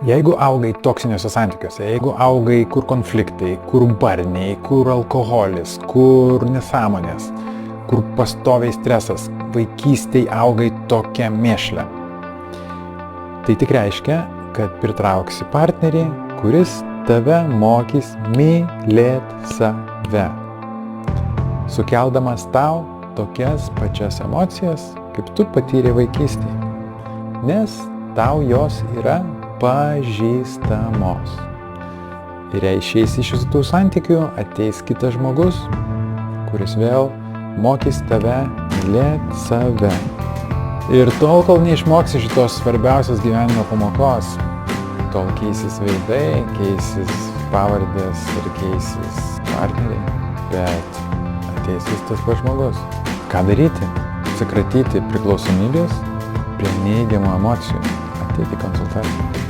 Jeigu augai toksiniuose santykiuose, jeigu augai kur konfliktai, kur barniai, kur alkoholis, kur nesąmonės, kur pastoviai stresas, vaikystėj augai tokią mėšlę, tai tik reiškia, kad pritrauksi partnerį, kuris tave mokys mylėt save, sukeldamas tau tokias pačias emocijas, kaip tu patyrei vaikystėje, nes tau jos yra pažįstamos. Ir jei išeisi iš šitų santykių, ateis kitas žmogus, kuris vėl mokys tave mylėt save. Ir tol, kol neišmoksi šitos svarbiausios gyvenimo pamokos, tol keisis veidai, keisis pavardės ir keisis partneriai, bet ateis vis tas pats žmogus. Ką daryti? Atsikratyti priklausomybės prie neigiamų emocijų. Ateiti konsultaciją.